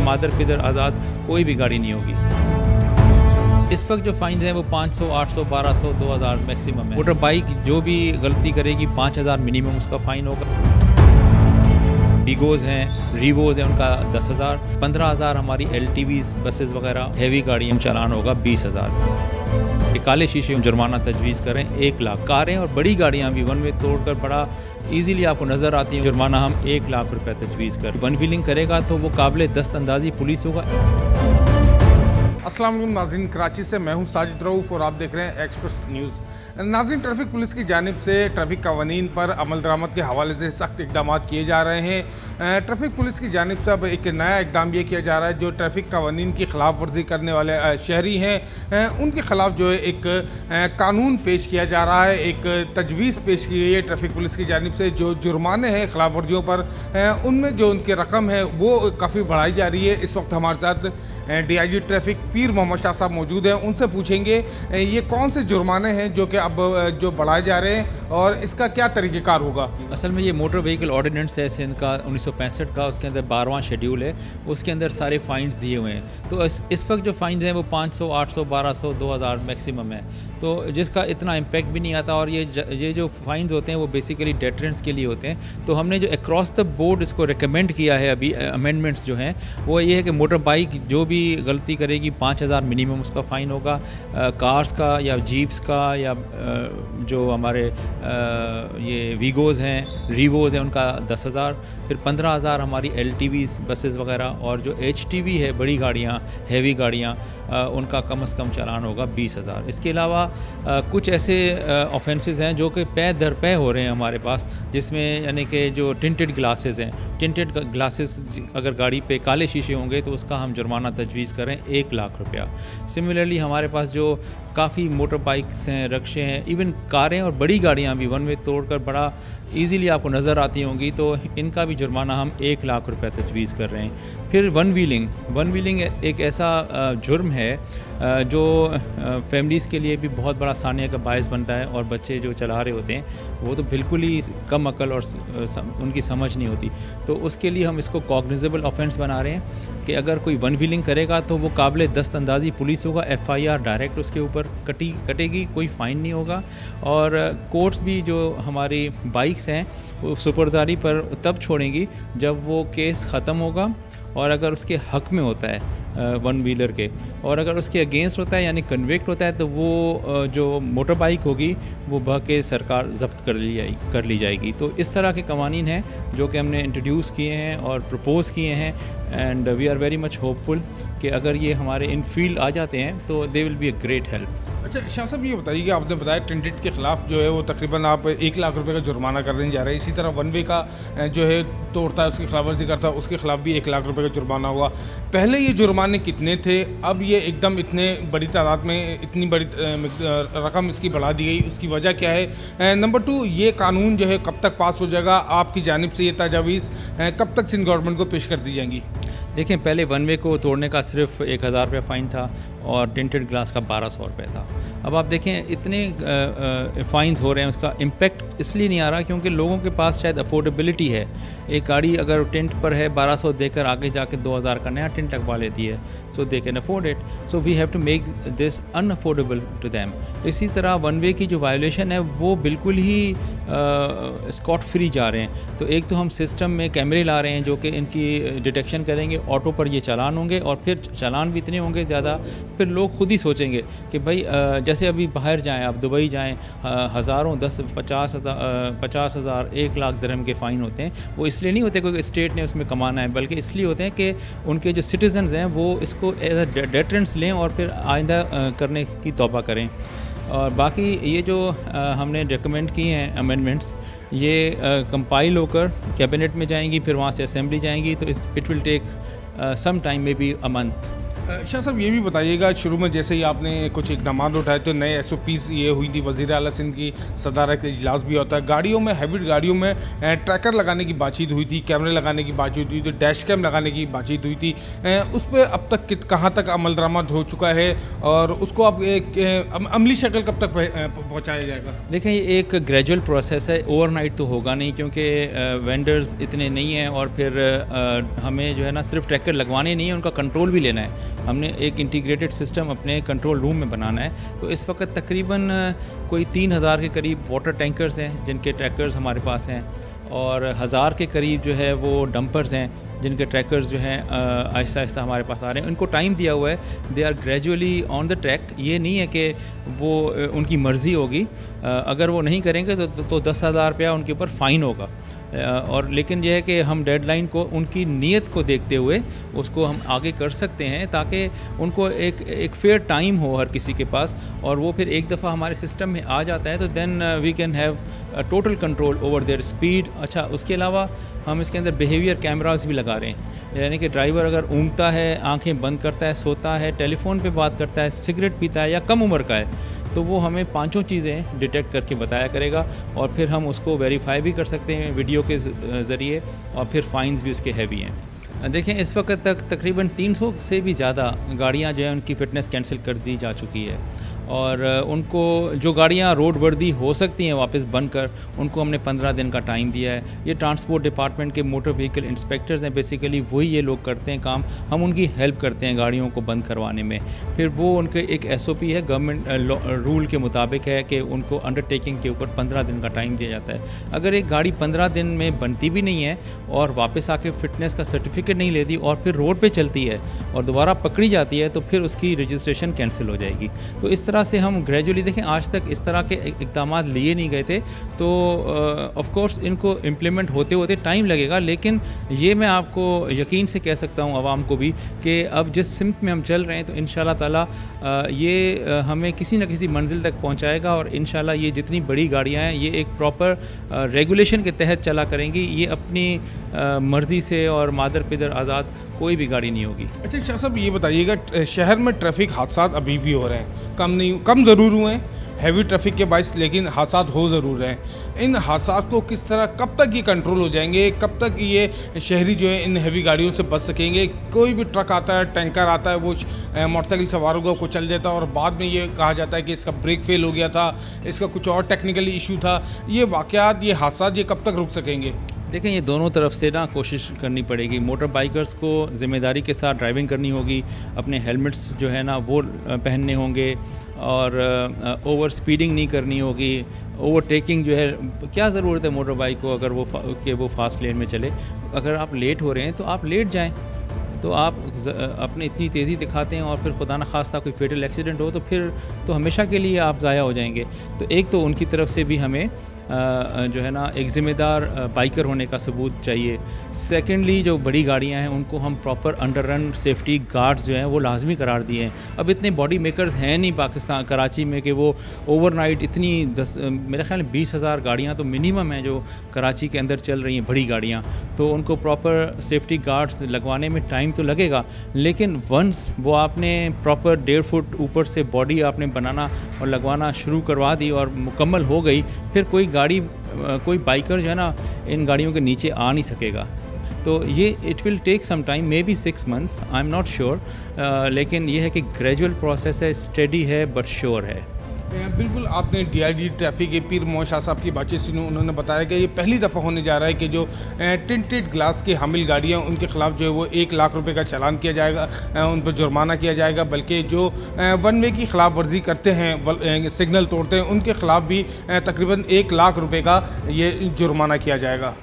मादर पिदर आज़ाद कोई भी गाड़ी नहीं होगी। इस वक्त जो फाइन हैं वो 500, 800, 1200, 2000 मैक्सिमम है। मोटर बाइक जो भी गलती करेगी 5000 मिनिमम उसका फ़ाइन होगा। वीगोज़ हैं, रीवोज़ हैं, उनका 10,000, 15,000 हमारी LTVs बसेस वगैरह हैवी गाड़ी में चालान होगा 20,000। काले शीशे में जुर्माना तजवीज़ करें 1 लाख। कारें और बड़ी गाड़ियाँ भी वन वे तोड़कर बड़ा ईजीली आपको नज़र आती हैं, जुर्माना हम 1 लाख रुपये तजवीज़ कर। वन व्हीलिंग करेगा तो वो काबिल दस्तअंदाज़ी पुलिस होगा। अस्सलाम वालेकुम नाज़रीन, कराची से मैं हूं साजिद रऊफ़ और आप देख रहे हैं एक्सप्रेस न्यूज़। नाज़रीन, ट्रैफिक पुलिस की जानिब से ट्रैफिक कवानीन पर अमल दरामद के हवाले से सख्त इक़दाम किए जा रहे हैं। ट्रैफिक पुलिस की जानिब से अब एक नया इक़दाम ये किया जा रहा है, जो ट्रैफिक कवानीन की खिलाफ वर्जी करने वाले शहरी हैं उनके ख़िलाफ़ जो है एक कानून पेश किया जा रहा है। एक तजवीज़ पेश की गई है ट्रैफिक पुलिस की जानिब से। जो जुर्माने हैं खिलाफ वर्जियों पर, उनमें जो उनकी रकम है वो काफ़ी बढ़ाई जा रही है। इस वक्त हमारे साथ DIG ट्रैफिक पीर मोहम्मद शाह साहब मौजूद हैं। उनसे पूछेंगे ये कौन से जुर्माने हैं जो कि अब जो बढ़ाए जा रहे हैं और इसका क्या तरीक़ेकार होगा। असल में ये मोटर व्हीकल ऑर्डिनेंस है सिंध का 1965 का, उसके अंदर 12वां शेड्यूल है, उसके अंदर सारे फ़ाइन्स दिए हुए हैं। तो इस वक्त जो फ़ाइन्स हैं वो 500, 800, 1200, 2000 मैक्सिमम है, तो जिसका इतना इम्पैक्ट भी नहीं आता। और ये जो फ़ाइन्स होते हैं वो बेसिकली डेटरेंट्स के लिए होते हैं। तो हमने जो अक्रॉस द बोर्ड इसको रिकमेंड किया है अभी अमेंडमेंट्स जो हैं वो ये है कि मोटर बाइक जो भी गलती करेगी 5000 मिनिमम उसका फ़ाइन होगा। कार्स का या जीप्स का या जो हमारे ये वीगोज़ हैं, रीवोज़ हैं, उनका 10,000, फिर 15,000 हमारी LTVs बसेस वगैरह, और जो HTV है बड़ी गाड़ियाँ, हैवी गाड़ियाँ, उनका कम से कम चालान होगा 20,000। इसके अलावा कुछ ऐसे ऑफेंसेस हैं जो कि पै दर पै हो रहे हैं हमारे पास, जिसमें यानी कि जो टिंटेड ग्लासेस हैं, टिंटेड ग्लासेस अगर गाड़ी पे काले शीशे होंगे तो उसका हम जुर्माना तजवीज़ करें 1 लाख रुपया। सिमिलरली हमारे पास जो काफ़ी मोटर बाइक्स हैं, रक्शे हैं, इवन कारें और बड़ी गाड़ियाँ भी वन वे तोड़कर बड़ा ईज़िली आपको नज़र आती होंगी, तो इनका भी जुर्माना हम 1 लाख रुपये तजवीज़ कर रहे हैं। फिर वन व्हीलिंग एक ऐसा जुर्म है जो फैमिलीज़ के लिए भी बहुत बड़ा सानिया का बायस बनता है, और बच्चे जो चला रहे होते हैं वो तो बिल्कुल ही कम अकल और उनकी समझ नहीं होती, तो उसके लिए हम इसको कॉग्निजेबल ऑफेंस बना रहे हैं कि अगर कोई वन व्हीलिंग करेगा तो वो काबिल दस्तअंदाज़ी पुलिस होगा। FIR डायरेक्ट उसके ऊपर कटेगी, कोई फ़ाइन नहीं होगा। और कोर्ट्स भी जो हमारी बाइक्स हैं वो सुपुर्दारी पर तब छोड़ेंगी जब वो केस ख़त्म होगा, और अगर उसके हक़ में होता है वन व्हीलर के, और अगर उसके अगेंस्ट होता है यानी कन्विक्ट होता है तो वो जो मोटर बाइक होगी वो बह के सरकार जब्त कर ली जाएगी। तो इस तरह के कवानीन हैं जो कि हमने इंट्रोड्यूस किए हैं और प्रपोज़ किए हैं, and we are very much hopeful कि अगर ये हमारे इन फील्ड आ जाते हैं तो they will be a great help. अच्छा शाह साहब, ये बताइए कि आपने बताया टिंटेड के ख़िलाफ़ जो है वो तकरीबन आप 1 लाख रुपए का जुर्माना करने जा रहे हैं। इसी तरह वन वे का जो है तोड़ता है, उसकी खिलाफ वर्जी करता है, उसके खिलाफ भी 1 लाख रुपए का जुर्माना हुआ। पहले ये जुर्माने कितने थे, अब ये एकदम इतने बड़ी तादाद में इतनी बड़ी रकम इसकी बढ़ा दी गई, उसकी वजह क्या है? नंबर 2, ये कानून जो है कब तक पास हो जाएगा? आपकी जानिब से ये तजावीज़ कब तक सिंध गवर्नमेंट को पेश कर दी जाएंगी? देखें, पहले वन वे को तोड़ने का सिर्फ 1000 रुपये फ़ाइन था और टिंटेड ग्लास का 1200 रुपये था। अब आप देखें इतने फ़ाइन्स हो रहे हैं, उसका इम्पेक्ट इसलिए नहीं आ रहा क्योंकि लोगों के पास शायद अफोर्डेबिलिटी है। एक गाड़ी अगर टिंट पर है 1200 देकर आगे जाके 2000 का नया टिंट लगवा लेती है, so they can afford it. So we have to make this unaffordable to them. इसी तरह वन वे की जो वायोलेशन है वो बिल्कुल ही स्कॉट फ्री जा रहे हैं। तो एक तो हम सिस्टम में कैमरे ला रहे हैं जो कि इनकी डिटेक्शन करेंगे, ऑटो पर ये चालान होंगे, और फिर चालान भी इतने होंगे ज़्यादा, फिर लोग खुद ही सोचेंगे कि भाई जैसे अभी बाहर जाएं, आप दुबई जाएं, हज़ारों 50,000 1 लाख दिरहम के फ़ाइन होते हैं। वो इसलिए नहीं होते क्योंकि स्टेट ने उसमें कमाना है, बल्कि इसलिए होते हैं कि उनके जो सिटीजन्स हैं वो इसको एज अ डेटरेंट्स लें और फिर आइंदा करने की तौबा करें। और बाकी ये जो हमने रिकमेंड किए हैं अमेंडमेंट्स, ये कंपाइल होकर कैबिनेट में जाएंगी, फिर वहाँ से असेंबली जाएंगी, तो it will take some time, maybe a month. Shah साहब ये भी बताइएगा, शुरू में जैसे ही आपने कुछ इकदाम उठाए तो नए SOPs ये हुई थी, वज़ीर आला सिंध की सदारत इजलास भी होता है, गाड़ियों में हैवी गाड़ियों में ट्रैकर लगाने की बातचीत हुई थी, कैमरे लगाने की बातचीत हुई थी, डैश कैम लगाने की बातचीत हुई थी। उस पर अब तक कहाँ तक अमल दरामद हो चुका है और उसको अब अमली शक्ल कब तक पहुँचाया जाएगा? देखें, ये एक ग्रेजुअल प्रोसेस है, ओवरनाइट तो होगा नहीं, क्योंकि वेंडर्स इतने नहीं हैं और फिर हमें जो है ना सिर्फ ट्रैकर लगवाने नहीं है, उनका कंट्रोल भी लेना है। हमने एक इंटीग्रेटेड सिस्टम अपने कंट्रोल रूम में बनाना है। तो इस वक्त तकरीबन कोई 3000 के करीब वाटर टैंकर्स हैं जिनके ट्रैकर्स हमारे पास हैं, और 1000 के करीब जो है वो डंपर्स हैं जिनके ट्रैकर्स जो हैं आहिस्ता आहिस्ता हमारे पास आ रहे हैं। उनको टाइम दिया हुआ है, they are gradually on the track. ये नहीं है कि वो उनकी मर्ज़ी होगी, अगर वो नहीं करेंगे तो 10,000 रुपया उनके ऊपर फ़ाइन होगा। और लेकिन यह है कि हम डेडलाइन को उनकी नीयत को देखते हुए उसको हम आगे कर सकते हैं, ताकि उनको एक फेयर टाइम हो हर किसी के पास, और वो फिर एक दफ़ा हमारे सिस्टम में आ जाता है तो then we can have total control over their speed. अच्छा, उसके अलावा हम इसके अंदर बिहेवियर कैमरास भी लगा रहे हैं, यानी कि ड्राइवर अगर ऊँगता है, आंखें बंद करता है, सोता है, टेलीफोन पे बात करता है, सिगरेट पीता है या कम उम्र का है, तो वो हमें 5 चीज़ें डिटेक्ट करके बताया करेगा, और फिर हम उसको वेरीफाई भी कर सकते हैं वीडियो के ज़रिए, और फिर फ़ाइन्स भी उसके हैवी हैं। देखें, इस वक्त तक तकरीबन 300 से भी ज़्यादा गाड़ियाँ जो है उनकी फ़िटनेस कैंसिल कर दी जा चुकी है, और उनको जो गाड़ियाँ रोड वर्दी हो सकती हैं वापस बनकर, उनको हमने 15 दिन का टाइम दिया है। ये ट्रांसपोर्ट डिपार्टमेंट के मोटर व्हीकल इंस्पेक्टर्स हैं, बेसिकली वही ये लोग करते हैं काम, हम उनकी हेल्प करते हैं गाड़ियों को बंद करवाने में। फिर वो उनके एक SOP है, गवर्नमेंट रूल के मुताबिक है कि उनको अंडरटेकिंग के ऊपर 15 दिन का टाइम दिया जाता है। अगर एक गाड़ी 15 दिन में बनती भी नहीं है और वापस आके फ़िटनेस का सर्टिफिकेट नहीं लेती और फिर रोड पर चलती है और दोबारा पकड़ी जाती है, तो फिर उसकी रजिस्ट्रेशन कैंसिल हो जाएगी। तो इस तरह से हम ग्रेजुअली, देखें आज तक इस तरह के इक़दाम लिए नहीं गए थे, तो ऑफ कोर्स इनको इम्प्लीमेंट होते होते टाइम लगेगा, लेकिन ये मैं आपको यकीन से कह सकता हूँ आवाम को भी कि अब जिस सिमत में हम चल रहे हैं तो इंशाल्लाह ताला ये हमें किसी न किसी मंजिल तक पहुँचाएगा, और इंशाल्लाह ये जितनी बड़ी गाड़ियाँ हैं ये एक प्रॉपर रेगुलेशन के तहत चला करेंगी, ये अपनी मर्ज़ी से और मादर पिदर आज़ाद कोई भी गाड़ी नहीं होगी। अच्छा शाह साहब, ये बताइएगा, शहर में ट्रैफिक हादसा अभी भी हो रहे हैं, कम ज़रूर हुए हैं हैवी ट्रैफिक के बायस, लेकिन हादसा हो ज़रूर रहे हैं। इन हादसा को किस तरह, कब तक ये कंट्रोल हो जाएंगे, कब तक ये शहरी जो है इन हैवी गाड़ियों से बच सकेंगे? कोई भी ट्रक आता है, टैंकर आता है, वो मोटरसाइकिल सवारों को कुचल देता है और बाद में ये कहा जाता है कि इसका ब्रेक फेल हो गया था, इसका कुछ और टेक्निकली इशू था। ये वाक़यात, ये हादसा ये कब तक रुक सकेंगे? देखें, ये दोनों तरफ से ना कोशिश करनी पड़ेगी। मोटर बाइकर्स को ज़िम्मेदारी के साथ ड्राइविंग करनी होगी, अपने हेलमेट्स जो है ना वो पहनने होंगे, और ओवर स्पीडिंग नहीं करनी होगी। ओवरटेकिंग जो है, क्या ज़रूरत है मोटर बाइक को अगर वो फास्ट लेन में चले? अगर आप लेट हो रहे हैं तो आप लेट जाएं, तो आप अपने इतनी तेज़ी दिखाते हैं और फिर खुदा न खास्ता कोई फेटल एक्सीडेंट हो तो फिर तो हमेशा के लिए आप ज़ाया हो जाएंगे। तो एक तो उनकी तरफ से भी हमें जो है ना एक ज़िम्मेदार बाइकर होने का सबूत चाहिए। सेकेंडली, जो बड़ी गाड़ियां हैं उनको हम proper under run safety guards जो हैं वो लाजमी करार दिए हैं। अब इतने बॉडी मेकर्स हैं नहीं पाकिस्तान कराची में कि वो ओवरनाइट इतनी मेरे ख्याल में 20,000 गाड़ियाँ तो मिनिमम हैं जो कराची के अंदर चल रही हैं, बड़ी गाड़ियाँ। तो उनको प्रॉपर सेफ्टी गार्ड्स लगवाने में टाइम तो लगेगा, लेकिन वंस वो आपने प्रॉपर 1.5 फुट ऊपर से बॉडी आपने बनाना और लगवाना शुरू करवा दी और मुकम्मल हो गई, फिर कोई बाइकर जो है ना इन गाड़ियों के नीचे आ नहीं सकेगा। तो ये it will take some time, maybe 6 months, I am not sure, लेकिन ये है कि ग्रेजुअल प्रोसेस है, स्टडी है बट श्योर है। बिल्कुल, आपने DID ट्रैफिक के पीर मोहम्मद शाह साहब की बातचीत सुनी। उन्होंने बताया कि ये पहली दफ़ा होने जा रहा है कि जो टिंटेड ग्लास की हामिल गाड़ियाँ उनके ख़िलाफ़ जो है वो 1 लाख रुपए का चालान किया जाएगा, उन पर जुर्माना किया जाएगा। बल्कि जो वन वे की खिलाफ वर्जी करते हैं, सिग्नल तोड़ते हैं, उनके ख़िलाफ़ भी तकरीबन 1 लाख रुपए का ये जुर्माना किया जाएगा।